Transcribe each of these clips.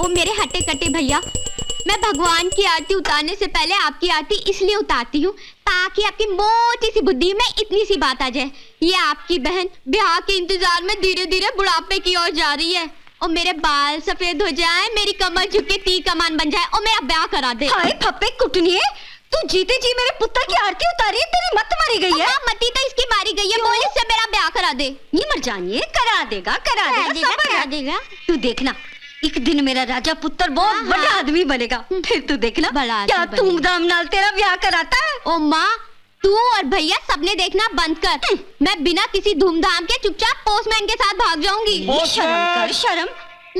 ओ मेरे हट्टे कट्टे भैया, मैं भगवान की आरती उतारने से पहले आपकी आरती इसलिए उतारती हूँ ताकि आपकी मोटी सी बुद्धि में इतनी सी बात आ जाए। ये आपकी बहन ब्याह के इंतजार में धीरे धीरे बुढ़ापे की ओर जा रही है और मेरे बाल सफेद हो जाए, मेरी कमर झुक के तीर कमान बन जाए और मेरा ब्याह करा दे। हाय फप्पे कुटनिए, तू जीते जी मेरे पुत्र की आरती उतारी है, तेरी मत मारी गई है। मती तो इसकी मारी गई है, बोले से मेरा ब्याह करा दे। ये मर जानिए, करा देगा करा देगा। तू देखना एक दिन मेरा राजा पुत्र बहुत बड़ा आदमी बनेगा, फिर तू देखना क्या धूमधाम नाल तेरा ब्याह कराता है। ओ माँ, तू और भैया सबने देखना बंद कर। मैं बिना किसी धूमधाम के चुपचाप पोस्टमैन के साथ भाग जाऊंगी। शर्म कर शर्म।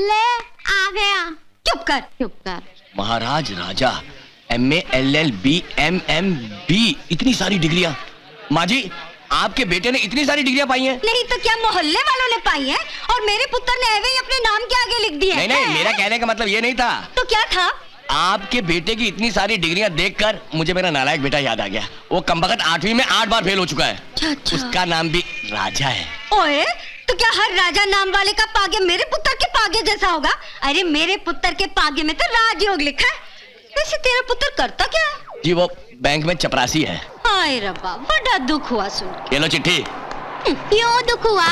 ले आ गया। चुप कर। महाराज राजा, MA LLB MMB, इतनी सारी डिग्रियां। माँ जी, आपके बेटे ने इतनी सारी डिग्रियां पाई हैं? नहीं तो क्या मोहल्ले वालों ने पाई हैं? और मेरे पुत्र ने ऐवे ही अपने नाम के आगे लिख दिया। नहीं, मेरा कहने का मतलब ये नहीं था। तो क्या था? आपके बेटे की इतनी सारी डिग्रियां देखकर मुझे मेरा नालायक बेटा याद आ गया। वो कमबख्त 8वीं में 8 बार फेल हो चुका है। अच्छा। उसका नाम भी राजा है। ओए, तो क्या हर राजा नाम वाले का पागे मेरे पुत्र के पागे जैसा होगा? अरे मेरे पुत्र के पागे में तो राजयोग लिखा है। वैसे तेरा पुत्र करता क्या है? जी वो बैंक में चपरासी है। हाय रब्बा, बड़ा दुख हुआ सुन। ये लो चिट्ठी। क्यों दुख हुआ?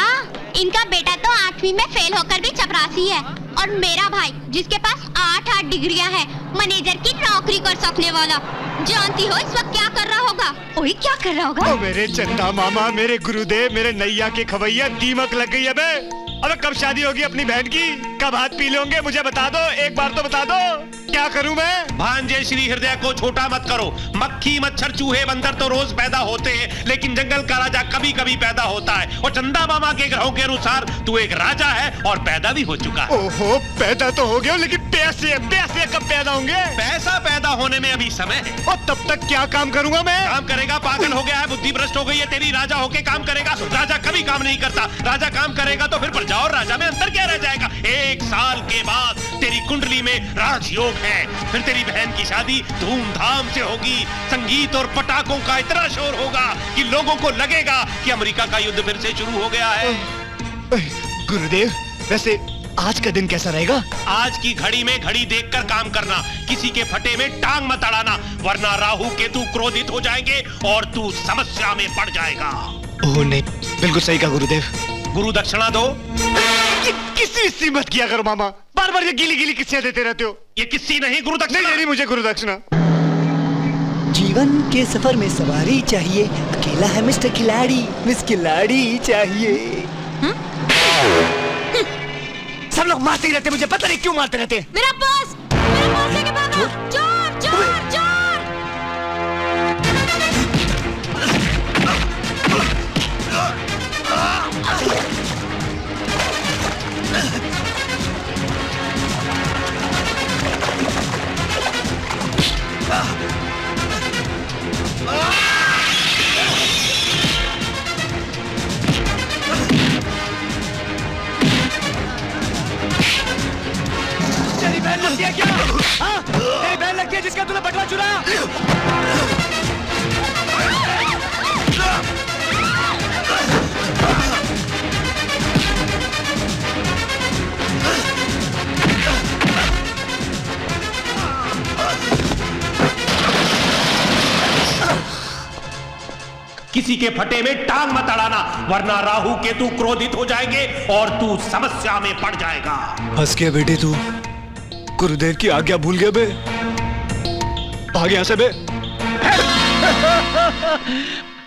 इनका बेटा तो 8वीं में फेल होकर भी चपरासी है और मेरा भाई जिसके पास 8 डिग्रियां हैं, मैनेजर की नौकरी कर सकने वाला। जानती हो इस वक्त क्या कर रहा होगा? ओए क्या कर रहा होगा? ओ मेरे चंदा मामा, मेरे गुरुदेव, मेरे नैया के खवैया, दीमक लग गई है बे। अबे कब शादी होगी अपनी बहन की? कब हाथ पी लोगे? मुझे बता दो, एक बार तो बता दो। क्या करूं मैं? भांजे श्री हृदय को छोटा मत करो। मक्खी मच्छर चूहे बंदर तो रोज पैदा होते हैं, लेकिन जंगल का राजा कभी कभी पैदा होता है। और चंदा मामा के ग्रहों के अनुसार तू एक राजा है और पैदा भी हो चुका है। ओहो, पैदा तो हो गया, लेकिन पैसे कब पैदा होंगे? पैसा पैदा होने में अभी समय है। और तब तक क्या काम करूंगा मैं? काम करेगा? पागल हो गया है, बुद्धि भ्रष्ट हो गई है तेरी। राजा होके काम करेगा? राजा कभी काम नहीं करता। राजा काम करेगा तो फिर प्रजा और राजा में अंतर क्या रह जाएगा? 1 साल के बाद तेरी कुंडली में राजयोग है, फिर तेरी बहन की शादी धूमधाम से होगी। संगीत और पटाखों का इतना शोर होगा कि लोगों को लगेगा कि अमेरिका का युद्ध फिर से शुरू हो गया है। गुरुदेव, वैसे आज का दिन कैसा रहेगा? आज की घड़ी में घड़ी देखकर काम करना। किसी के फटे में टांग मत अड़ाना, वरना राहु केतु क्रोधित हो जाएंगे और तू समस्या में पड़ जाएगा। ओह नहीं, बिल्कुल सही कहा गुरुदेव। गुरु दक्षिणा दो। किसी मत किया करो मामा, बार बार ये गीली गीली किस्सें देते रहते हो। ये किस्सी नहीं, गुरु दक्षिणा। नहीं, मुझे गुरु दक्षिणा। जीवन के सफर में सवारी चाहिए, अकेला है मिस्टर खिलाड़ी, मिस खिलाड़ी चाहिए। सब लोग मारते ही रहते, मुझे पता नहीं क्यों मारते रहते। मेरा बॉस लेके भागा। चोर चोर चोर। तेरी बहन लगती है क्या? हाँ? तेरी बहन लगती है जिसका तूने बटवा चुराया? किसी के फटे में टांग मत अड़ाना, वरना राहु केतु क्रोधित हो जाएंगे और तू समस्या में पड़ जाएगा। हंस गया बेटे तू, गुरुदेव की आज्ञा भूल गया बे। भाग यहाँ से बे।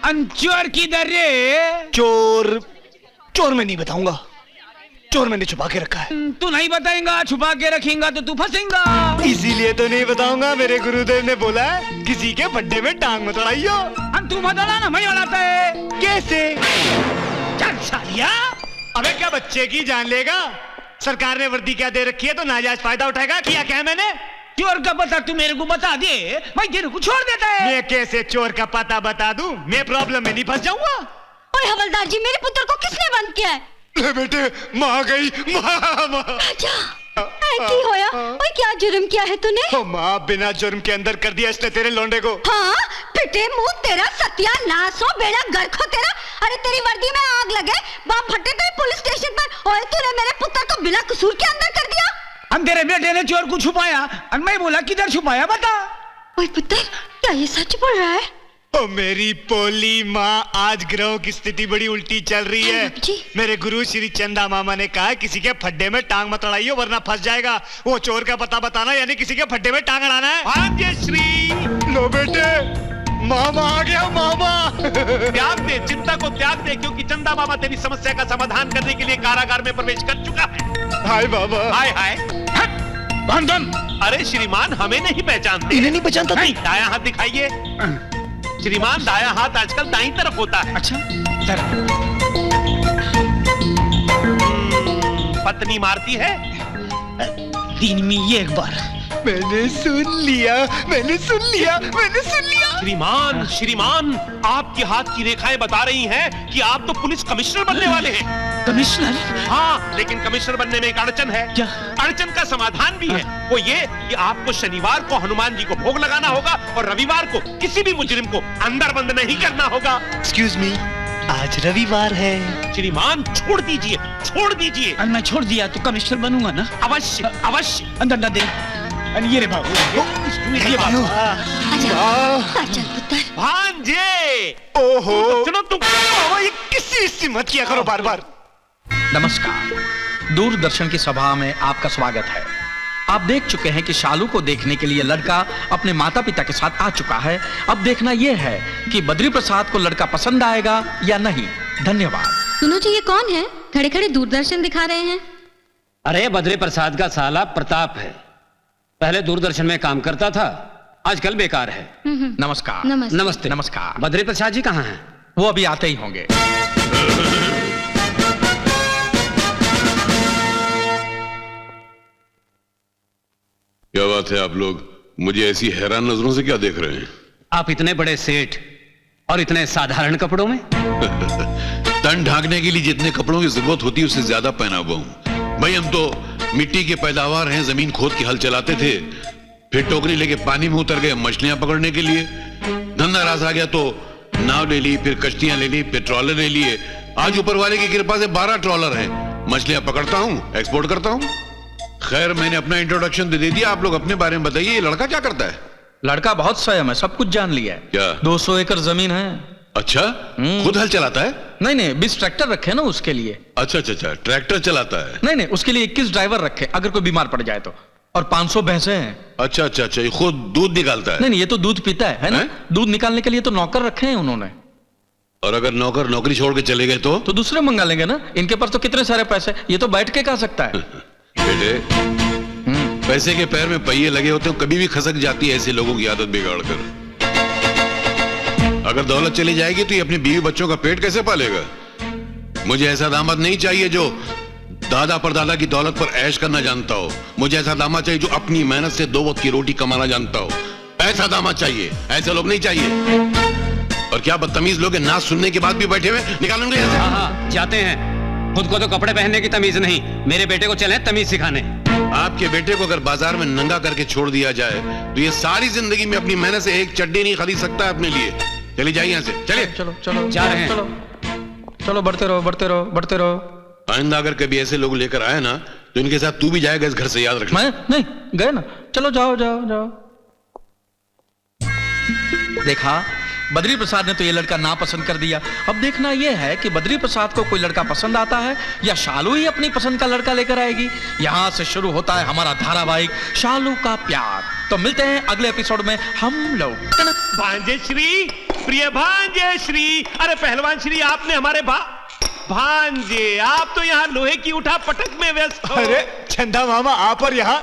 अंचोर किधर रे? चोर मैं नहीं बताऊंगा, चोर मैंने छुपा के रखा है। तू नहीं बताएगा, छुपा के रखेगा तो तू फंसेगा। इसीलिए तो नहीं बताऊंगा, मेरे गुरुदेव ने बोला है किसी के बड्डे में टांग मत अड़ाइयो। हम तू मत अड़ाना, मैं अड़ाता है। कैसे? चल सालिया। अबे क्या बच्चे की जान लेगा? सरकार ने वर्दी क्या दे रखी है तो नाजायज फायदा उठाएगा? किया क्या है मैंने? चोर का पता तू मेरे को बता दे, मैं तेरे को छोड़ देता है। मैं कैसे चोर का पता बता दूं? मैं प्रॉब्लम में नहीं फंस जाऊंगा। ओए हवलदार जी, मेरे पुत्र को किसने बंद किया है? ले बेटे, माँ गई, माँ। राजा, की होया? ओए क्या जुर्म किया है तूने? ओ माँ, बिना जुर्म के अंदर कर दिया इसने तेरे लौंडे को। हाँ, पिटे मुंह तेरा, सत्यानाश हो, बेड़ा गर्क हो तेरा। अरे तेरी वर्दी में आग लगे, बाप फटे तेरे पुलिस स्टेशन पर। ओए तूने मेरे पुत्र को बिना कसूर के अंदर कर दिया। हम तेरे बेटे ने चोर को छुपाया और मैं बोला किधर छुपाया बता। ओए पुत्र, क्या ये सच बोल रहा है? ओ मेरी पोली माँ, आज ग्रहों की स्थिति बड़ी उल्टी चल रही है। जी। मेरे गुरु श्री चंदा मामा ने कहा किसी के फड्डे में टांग मत अड़ाइयो वरना फंस जाएगा। वो चोर का पता बताना यानी किसी के फड्डे में टांग अड़ाना है। भाग्यश्री, लो बेटे, मामा आ गया मामा। त्याग दे, चिंता को त्याग दे, क्योंकि चंदा मामा तेरी समस्या का समाधान करने के लिए कारागार में प्रवेश कर चुका है। हाय बाबा। हाय हाय। बंधन। अरे श्रीमान, हमें नहीं पहचानते। इन्हें नहीं पहचानता? नहीं, दायां हाथ दिखाइए। श्रीमान, दायां हाथ आजकल दाईं तरफ होता है। अच्छा जरा। पत्नी मारती है? दिन में एक बार। मैंने सुन लिया, मैंने सुन लिया, मैंने सुन लिया। श्रीमान, श्रीमान, आपके हाथ की रेखाएं बता रही हैं कि आप तो पुलिस कमिश्नर बनने वाले हैं। कमिश्नर? हाँ, लेकिन कमिश्नर बनने में एक अड़चन है। क्या? अड़चन का समाधान भी है। वो ये कि आपको शनिवार को हनुमान जी को भोग लगाना होगा और रविवार को किसी भी मुजरिम को अंदर बंद नहीं करना होगा। एक्सक्यूज मी, आज रविवार है। श्रीमान, छोड़ दीजिए, छोड़ दीजिए। और मैं छोड़ दिया तो कमिश्नर बनूंगा ना? अवश्य, अवश्य। अंदर न दे। और ये रे बाबू, ये बाबू। आजा चल पुत्र। भांजे, ओहो, चलो तुम। मामा ये किसी मत किया करो बार बार। नमस्कार। दूरदर्शन की सभा में आपका स्वागत है। आप देख चुके हैं कि शालू को देखने के लिए लड़का अपने माता पिता के साथ आ चुका है। अब देखना यह है कि बद्री प्रसाद को लड़का पसंद आएगा या नहीं। धन्यवाद। सुनो जी, ये कौन है? खड़े खड़े दूरदर्शन दिखा रहे हैं। अरे बद्री प्रसाद का साला प्रताप है। पहले दूरदर्शन में काम करता था, आजकल बेकार है। नमस्कार। नमस्ते। नमस्कार। बद्री प्रसाद जी कहाँ हैं? वो अभी आते ही होंगे। क्या बात है, आप लोग मुझे ऐसी हैरान नजरों से क्या देख रहे हैं? आप इतने बड़े सेठ और इतने साधारण कपड़ों में? तन ढांकने के लिए जितने कपड़ों की जरूरत होती है उससे ज्यादा पहना हुआ हूं। भाई, हम तो मिट्टी के पैदावार हैं, जमीन खोद के हल चलाते थे, फिर टोकरी लेके पानी में उतर गए मछलियां पकड़ने के लिए। धंधा रास आ गया तो नाव ले ली, फिर कश्तियां ले ली, फिर ट्रॉलर ले लिए। आज ऊपर वाले की कृपा से 12 ट्रॉलर हैं। मछलियां पकड़ता हूं, एक्सपोर्ट करता हूं। खैर, मैंने अपना इंट्रोडक्शन दे दिया, आप लोग अपने बारे में बताइए। ये लड़का क्या करता है? लड़का बहुत स्वयं है, सब कुछ जान लिया है। क्या? 200 एकड़ जमीन है। अच्छा, खुद हल चलाता है? नहीं नहीं, 20 ट्रैक्टर रखे ना उसके लिए। अच्छा अच्छा अच्छा, ट्रैक्टर चलाता है? नहीं नहीं, उसके लिए 21 ड्राइवर रखे अगर कोई बीमार पड़ जाए तो। और 500 भैंसे हैं। अच्छा अच्छा अच्छा, ये खुद दूध निकालता है? नहीं नहीं, ये तो दूध पीता है ना? दूध निकालने के लिए तो नौकर रखे हैं उन्होंने। और अगर नौकर नौकरी छोड़ के चले गए तो दूसरे मंगा लेंगे ना। इनके पास तो कितने सारे पैसे, ये तो बैठ के खा सकता है। बेटे, पैसे के पैर में पहिए लगे होते हो, कभी भी खसक जाती है ऐसे लोगों की आदत बिगाड़ कर। अगर दौलत चली जाएगी तो ये अपनी बीवी बच्चों का पेट कैसे पालेगा? मुझे ऐसा दामाद नहीं चाहिए जो दादा परदादा की दौलत पर ऐश करना जानता हो। मुझे ऐसा दामाद चाहिए जो अपनी मेहनत से 2 वक्त की रोटी कमाना जानता हो। ऐसा दामाद चाहिए, ऐसे लोग नहीं चाहिए। और क्या बदतमीज लोग हैं, ना सुनने के बाद भी बैठे हुए। निकालेंगे यहाँ से। हाँ, जाते हैं। खुद को तो कपड़े पहनने की तमीज नहीं, मेरे बेटे को चले तमीज सिखाने। आपके बेटे को अगर बाजार में नंगा करके छोड़ दिया जाए तो ये सारी जिंदगी में अपनी मेहनत से एक चड्डी नहीं खरीद सकता अपने लिए। चले जाइए यहाँ से, चलिए। चलो चलो, जा रहे हैं। चलो चलो, बढ़ते रहो बढ़ते रहो बढ़ते रहो। आइंदा अगर कभी ऐसे लोग लेकर आए ना तो इनके साथ तू भी जाएगा इस घर से, याद रखना। मैं नहीं गए ना। चलो जाओ जाओ जाओ। देखा, बद्री प्रसाद ने तो ये लड़का नापसंद कर दिया। अब देखना यह है कि बद्री प्रसाद को कोई लड़का पसंद आता है या शालू ही अपनी पसंद का लड़का लेकर आएगी। यहां से शुरू होता है हमारा धारावाहिक शालू का प्यार। तो मिलते हैं अगले एपिसोड में हम लोग। भांजे श्री, प्रिय भांजे श्री। अरे पहलवान श्री, आपने हमारे भांजे, आप तो यहाँ लोहे की उठा पटक में व्यस्त हो। अरे चंदा मामा, आप और यहाँ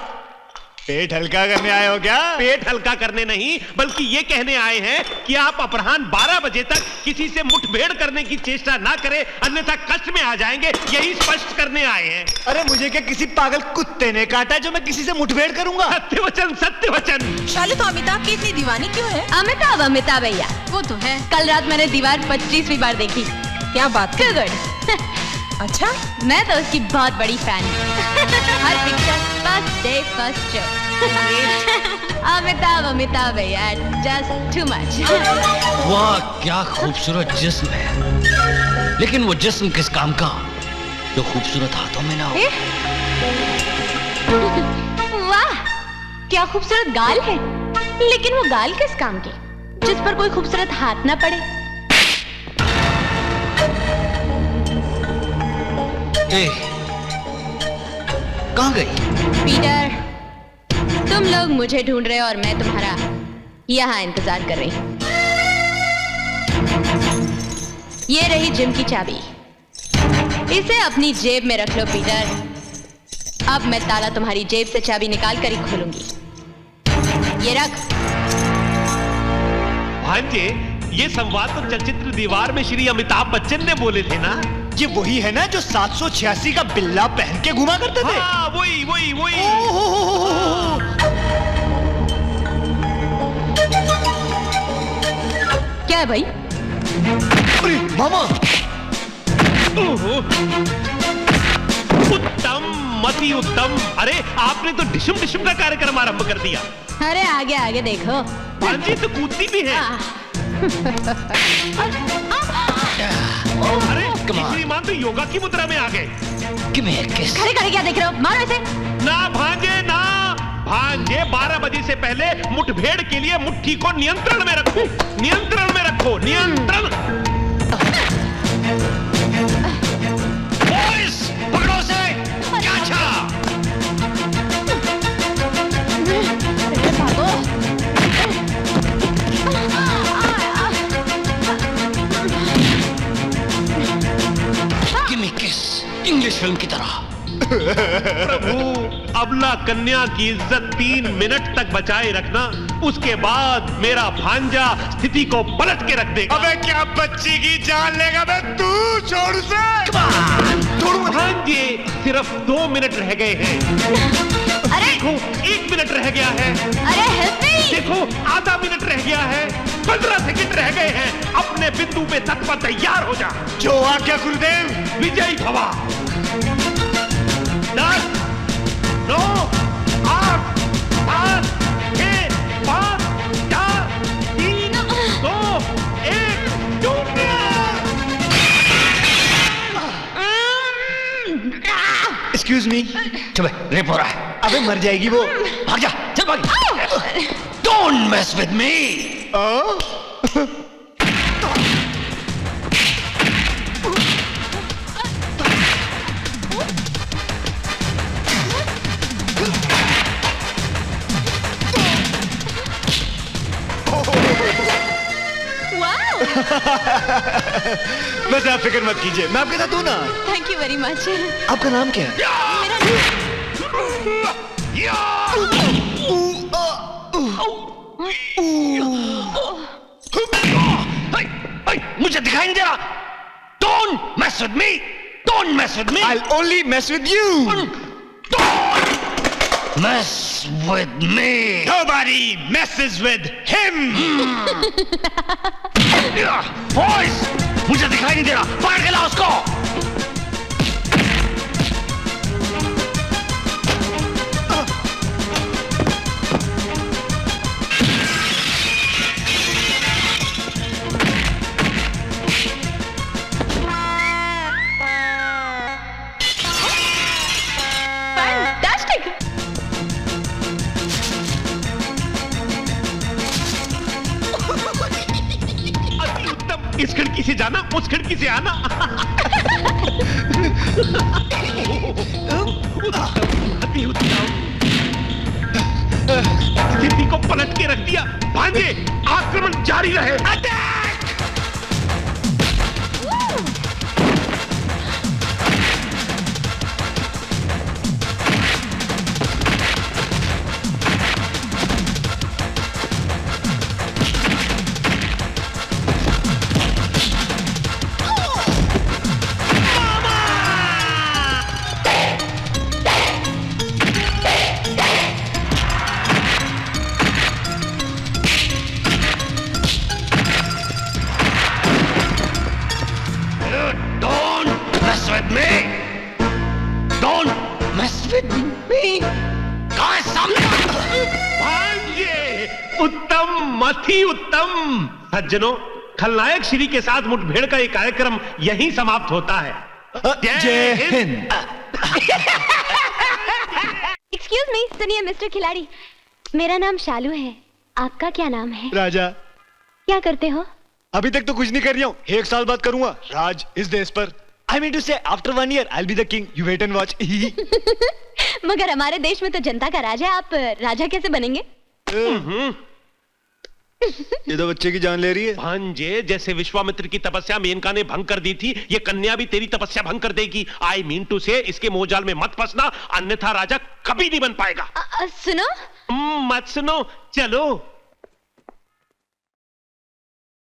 पेट हल्का करने आए हो क्या? पेट हल्का करने नहीं, बल्कि ये कहने आए हैं कि आप अपराह्न 12 बजे तक किसी से मुठभेड़ करने की चेष्टा ना करें, अन्यथा कष्ट में आ जाएंगे। यही स्पष्ट करने आए हैं। अरे मुझे क्या किसी पागल कुत्ते ने काटा जो मैं किसी से मुठभेड़ करूंगा? सत्य वचन, सत्य वचन। शालू, तो अमिताभ की इतनी दीवानी क्यों है? अमिताभ अमिताभ भैया, वो तो है। कल रात मैंने दीवार 25वीं बार देखी। क्या बात Too good. अच्छा, मैं तो उसकी बहुत बड़ी फैन हूँ। हर picture first day first show. Amitabh भैया, जस्ट टू मच। वाह, क्या खूबसूरत जिस्म है। लेकिन वो जिस्म किस काम का जो खूबसूरत हाथों में ना हो। क्या खूबसूरत गाल है, लेकिन वो गाल किस काम के जिस पर कोई खूबसूरत हाथ ना पड़े। कहाँ गई? पीटर, तुम लोग मुझे ढूंढ रहे हो और मैं तुम्हारा यहाँ इंतजार कर रही हूँ। ये रही जिम की चाबी, इसे अपनी जेब में रख लो पीटर। अब मैं ताला तुम्हारी जेब से चाबी निकाल कर ही खोलूंगी। ये रख। भांजे, ये संवाद तो चलचित्र दीवार में श्री अमिताभ बच्चन ने बोले थे ना? ये वही है ना जो 786 का बिल्ला पहन के घुमा करते थे? हाँ, वही वही वही। क्या है भाई? अरे मामा! उत्तम, मति उत्तम। अरे आपने तो डिशुम डिशुम का कार्यक्रम आरंभ कर दिया। अरे आगे आगे देखो। भांजी तो कूदती भी है। अरे श्रीमान तो योगा की मुद्रा में आ गए। खड़े खड़े क्या देख रहे हो? मारो इसे। ना भांजे ना भांजे, 12 बजे से पहले मुठभेड़ के लिए मुट्ठी को नियंत्रण में रखो, नियंत्रण में रखो, नियंत्रण। पकड़ो उसे। अच्छा। Give me kiss, English film की तरह। प्रभु, अबला कन्या की इज्जत 3 मिनट तक बचाए रखना, उसके बाद मेरा भांजा स्थिति को पलट के रख देगा। अबे क्या बच्ची की जान लेगा बे तू? छोड़ उसे। भांजे, सिर्फ 2 मिनट रह गए हैं। अरे देखो, 1 मिनट रह गया है। अरे हेल्प मी। देखो, आधा मिनट रह गया है। 15 सेकंड रह गए हैं। अपने बिंदु पे तत्पर तैयार हो जा। जो आज्ञा गुरुदेव। विजयी भवा। 10, 9, 8, 7, 6, 5, 4, 3, 2, 1, एक्सक्यूज मी। चुप है, रेप हो रहा है। अबे मर जाएगी वो। भाग जा, चल भाग। Don't mess with me. बस आप फिक्र मत कीजिए, मैं आपके साथ हूँ ना। Thank you very much. आपका नाम क्या है? मुझे दिखाई नहीं दे रहा। Don't mess with me. Don't mess with me. I'll only mess with you. Don't mess with me. Nobody messes with him. Boys, मुझे दिखाई नहीं दे रहा। पकड़ के लाओ उसको। इस खिड़की से जाना, उस खिड़की से आना। अति उत्तम। स्थिति को पलट के रख दिया। भांजे, आक्रमण जारी रहे। उत्तम, मति उत्तम। सज्जनों, खलनायक श्री के साथ मुठभेड़ का ये कार्यक्रम यहीं समाप्त होता है। जय हिंद। एक्सक्यूज मी, सुनिए मिस्टर खिलाड़ी, मेरा नाम शालू है। आपका क्या नाम है? राजा। क्या करते हो? अभी तक तो कुछ नहीं कर रहा हूँ, 1 साल बाद करूंगा राज इस देश पर। I mean to say after 1 year I'll be the king. You wait and watch. मगर हमारे देश में तो जनता का राज है, आप राजा कैसे बनेंगे? ये तो बच्चे की जान ले रही है। भांजे, जैसे विश्वामित्र की तपस्या मेनका ने भंग कर दी थी, ये कन्या भी तेरी तपस्या भंग कर देगी। आई मीन टू से इसके मोहजाल में मत फंसना, अन्यथा राजा कभी नहीं बन पाएगा। सुनो। मत सुनो, चलो।